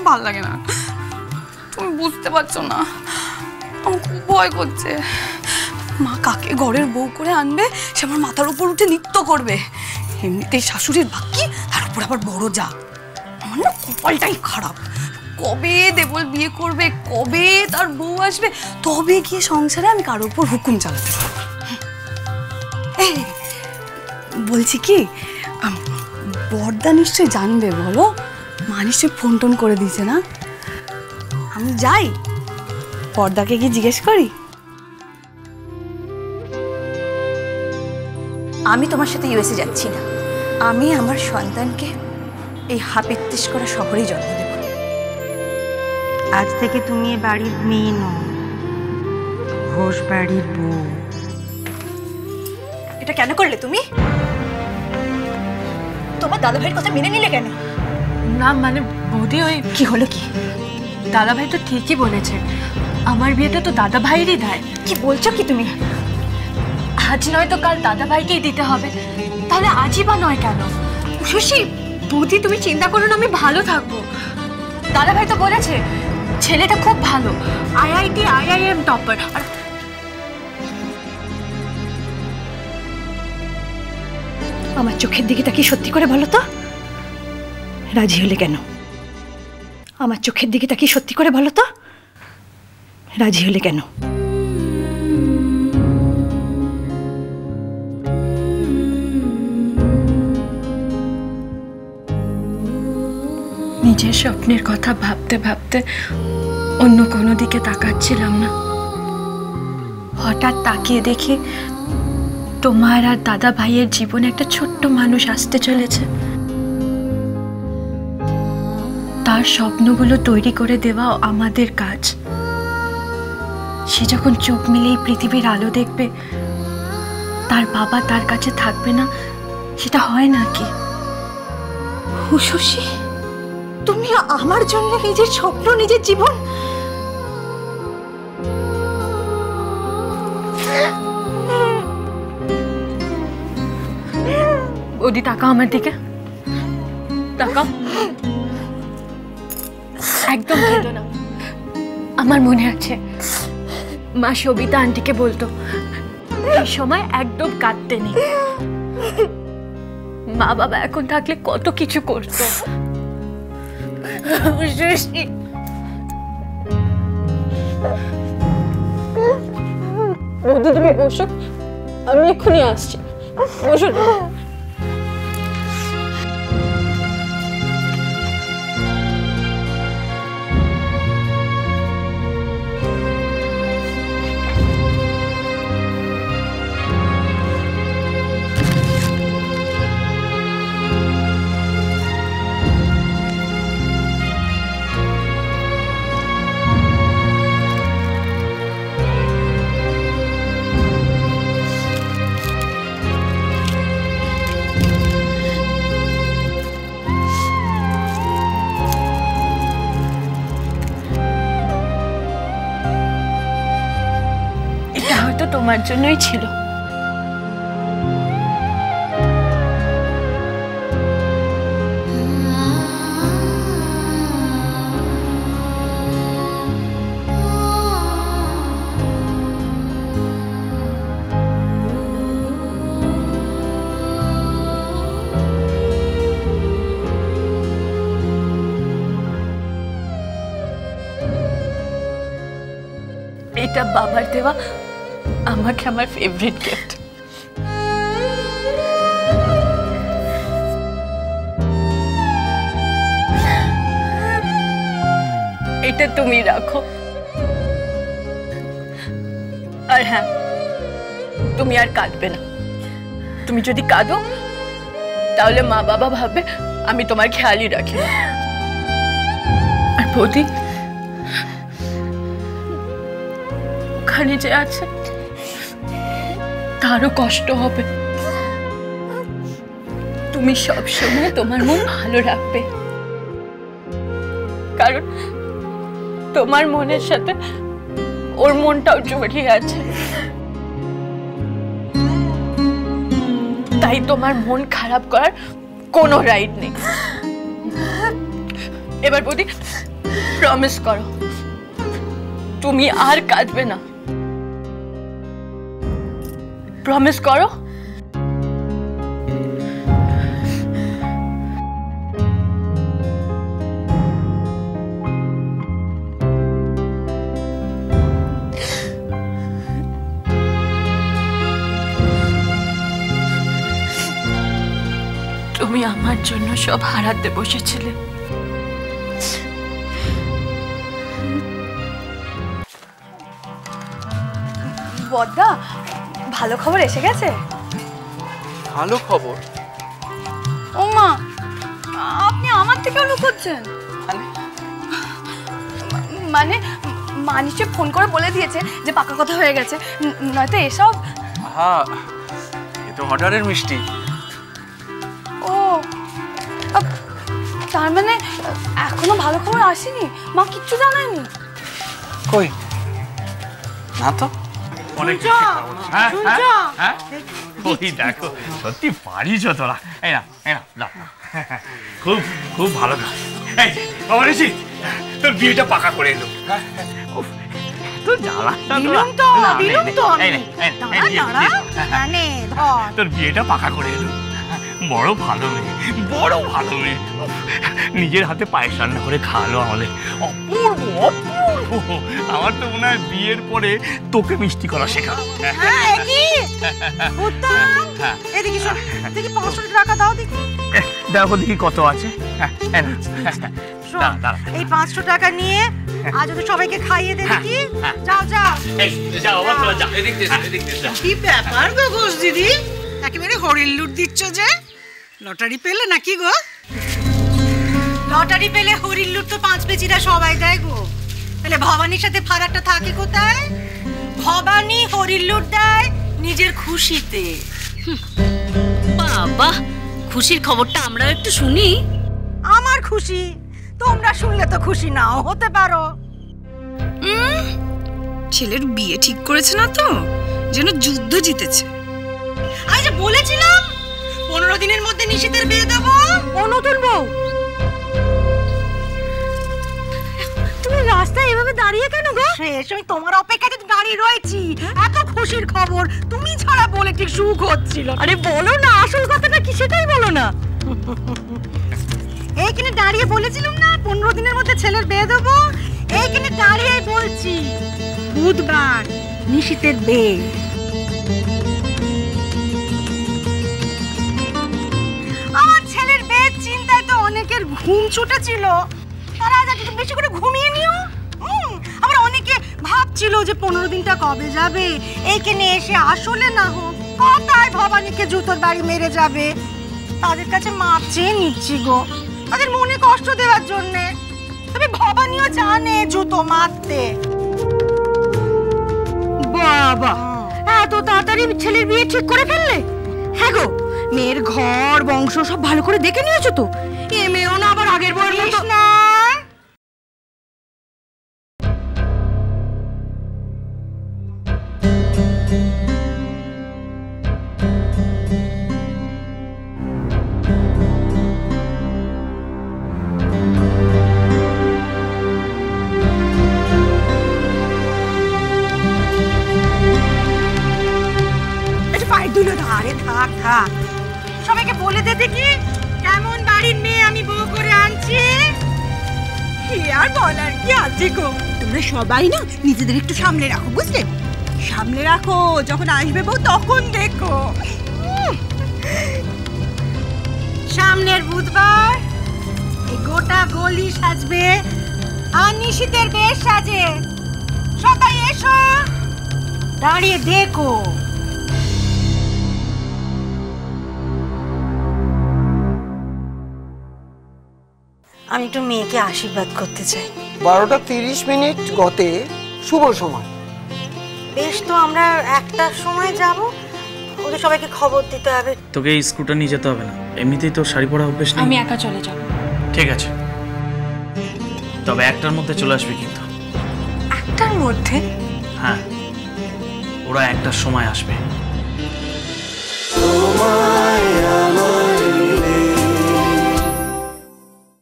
ভালো লাগে না। তুমি বুঝতে পারছো না, আমার খুব ভয় করছে। মা কাকে ঘরের বউ করে আনবে, সে আমার মাথার উপর উঠে নৃত্য করবে। এমনিতেই শাশুড়ির বাকি, তার উপর আবার বড় যা। আমার না কপালটাই খারাপ। কবে দেবল বিয়ে করবে, কবে তার বউ আসবে, তবে গিয়ে সংসারে আমি কারোর উপর হুকুম চালাতে পারবো। বলছি কি, বড়দা নিশ্চয়ই জানবে, বলো? মা নিশ্চয়ই ফোন টোন করে দিয়েছে না? আমি যাই, বড়দাকে কি জিজ্ঞেস করি? আমি তোমার সাথে ইউএসএ যাচ্ছি না। আমি আমার সন্তানকে এই হাপিত্তিস করা শহরেই জন্ম দেব। আজ থেকে তুমি এ বাড়ির মেয়ে নও, ঘোষ বাড়ির বউ। এটা কেন করলে তুমি? তোমার দাদা ভাইয়ের কথা মেনে নিলে কেন? না মানে বৌদি, ওই কি হলো? কি দাদা ভাই তো ঠিকই বলেছে, আমার বিয়েটা তো দাদা ভাইয়েরই দায়। কি বলছো কি তুমি? আজ নয় তো কাল দাদা ভাইকেই দিতে হবে, তাহলে আজই বা নয় কেন? শশী, বৌদি তুমি চিন্তা করো না, আমি ভালো থাকবো। দাদা ভাই তো বলেছে ছেলেটা খুব ভালো, আইআইটি আইআইএম টপার। আর আমার চোখের দিকে তাকিয়ে সত্যি করে বলো তো, রাজি হলে কেন? আমার চোখের দিকে তাকিয়ে সত্যি করে বলো তো, রাজি হলে কেন? নিজের স্বপ্নের কথা ভাবতে ভাবতে অন্য কোনো দিকে তাকাচ্ছিলাম না। হঠাৎ তাকিয়ে দেখি তোমার আর দাদা ভাইয়ের জীবনে একটা ছোট্ট মানুষ আসতে চলেছে। তার স্বপ্নগুলো তৈরি করে দেওয়া আমাদের কাজ। সে যখন চোখ মিলেই পৃথিবীর আলো দেখবে, তার বাবা তার কাছে থাকবে না, সেটা হয় নাকি? শশী, তুমি আমার জন্য নিজের স্বপ্ন, নিজের জীবন ওদি তাকাও আমার দিকে, তাকাও। একদম কেঁদো না। আমার মনে আছে মা সবিতা আন্টিকে বলতো এই সময় একদম কাঁদতে নেই। মা বাবা এখন থাকলে কত কিছু করতো। তুমি বসো, আমি এক্ষুনি আসছি। বসো। তোমার জন্যই ছিল। এটা বাবার দেওয়া আমাকে আমার ফেভারিট গিফট। এটা তুমি রাখো। আর হ্যাঁ, তুমি আর কাঁদবে না। তুমি যদি কাঁদো তাহলে মা বাবা ভাববে আমি তোমার খেয়ালই রাখি। আর বৌদি ওখানে যে আছে তারও কষ্ট হবে। তুমি সবসময় তোমার মন ভালো রাখবে, কারণ তোমার মনের সাথে ওর মনটাও জড়িয়ে আছে। তাই তোমার মন খারাপ করার কোনো রাইট নেই। এবার বৌদি প্রমিস করো তুমি আর কাঁদবে না, প্রমিস করো। তুমি আমার জন্য সব হারাতে বসেছিলে, বদ্দা ভালো খবর এসে গেছে। ভালো খবর? ও মা, আপনি আমার থেকেও লুকোচ্ছেন? মানে মানিসে ফোন করে বলে দিয়েছে যে পাকা কথা হয়ে গেছে, নয়তো এসব। হ্যাঁ, এ তো অর্ডারের মিষ্টি। ও, তার মানে এখনো ভালো খবর আসেনি? মা কিচ্ছু জানায়নি? কই না তো। দেখো সত্যি পারিস তোরা। এই না এই না, খুব খুব ভালো কাজ। এই যে বাবা ঋষি, তোর বিয়েটা পাকা করে এলো। তোর জ্বালা তোর বিয়েটা পাকা করে এলো। বড় ভালো মেয়ে, বড় ভালো মেয়ে। নিজের হাতে পায়েস রান্না করে খাওয়ালো আমাদের। অপূর্ব অপূর্ব। আমার তো মনে হয় বিয়ের পরে তোকে মিষ্টি করা শেখাবো। দেখো দেখি কত আছে। এই 500 টাকা নিয়ে আজ ওদের সবাইকে খাইয়ে দে দেখি। যাও যাও কি ব্যাপার গো ঘোষ দিদি, একেবারে হরির লুট দিচ্ছ যে? লটারি পেলে নাকি গো? লটারি পেলে হরির লুট তো 5 পেচিরা সবাই দেয় গো। তাহলে ভবানীর সাথে ফারাকটা থাকে কোথায়? ভবানী হরির লুট দেয় নিজের খুশিতে। বাবা, খুশির খবরটা আমরাও একটু শুনি। আমার খুশি, তোমরা শুনলে তো খুশি নাও হতে পারো। ছেলের বিয়ে ঠিক করেছে না তো, যেন যুদ্ধ জিতেছে। আমি যে বলেছিলাম 15 দিনের মধ্যে নিশিতের বিয়ে দেবো। ও নতুন বউ, তুমি রাস্তায় এভাবে দাঁড়িয়ে কেন গো? শেষ আমি তোমার অপেক্ষাতে দাঁড়িয়ে রয়েছি। এত খুশির খবর তুমি ছাড়া বলে ঠিক সুখ হচ্ছিল। আরে বলো না, আসল কথাটা কি সেটাই বলো না। এইখানে দাঁড়িয়ে বলেছিলাম না 15 দিনের মধ্যে ছেলের বিয়ে দেবো। এইখানে দাঁড়িয়ে বলছি বুধবার নিশিতের বিয়ে। আমার ছেলের বিয়ের চিন্তায় তো অনেকের ঘুম ছুটেছিল। তারা আজ একটু বেশি করে ঘুমিয়ে নিও। আবার অনেকে ভাবছিল যে 15 দিনটা কবে যাবে, এইখানে এসে আসলে না হোক কথায় ভবানীকে জুতোর বাড়ি মেরে যাবে। তাদের কাছে মাপ চেয়ে নিচ্ছি গো, তাদের মনে কষ্ট দেওয়ার জন্যে। তবে ভবানীও জানে জুতো মারতে। বাবা, এত তাড়াতাড়ি ছেলের বিয়ে ঠিক করে ফেললে? হ্যাঁ গো, মেয়ের ঘর বংশ সব ভালো করে দেখে নিয়েছো তো? এ মেয়েও না আবার আগের বউয়ের মতো না। সবাইকে বলে দে দেখি কেমন বাড়ির মেয়ে আমি বউ করে আনছি। কি আর বলার কি আছে গো, তোমরা সবাই না নিজেদের একটু সামনে রাখো, বুঝলে? সামনে রাখো, যখন আসবে বউ তখন দেখো। সামনের বুধবার এই গোটা গলি সাজবে আর নিশিতের বেশ সাজে। সবাই এসো, দাঁড়িয়ে দেখো। আমি একটু মেয়েকে আশীর্বাদ করতে চাই। 12:30 গতে শুভ সময়। বেশ, তো আমরা 1টার সময় যাব। ওদের সবাইকে খবর দিতে হবে। তোকে এই স্কুটার নিয়ে যেতে হবে না, এমনিতেই তোর শাড়ি পরা অভ্যেস নেই। আমি একা চলে যাব। ঠিক আছে, তবে 1টার মধ্যে চলে আসবি কিন্তু। 1টার মধ্যে? হ্যাঁ, ওরা 1টার সময় আসবে। তোমার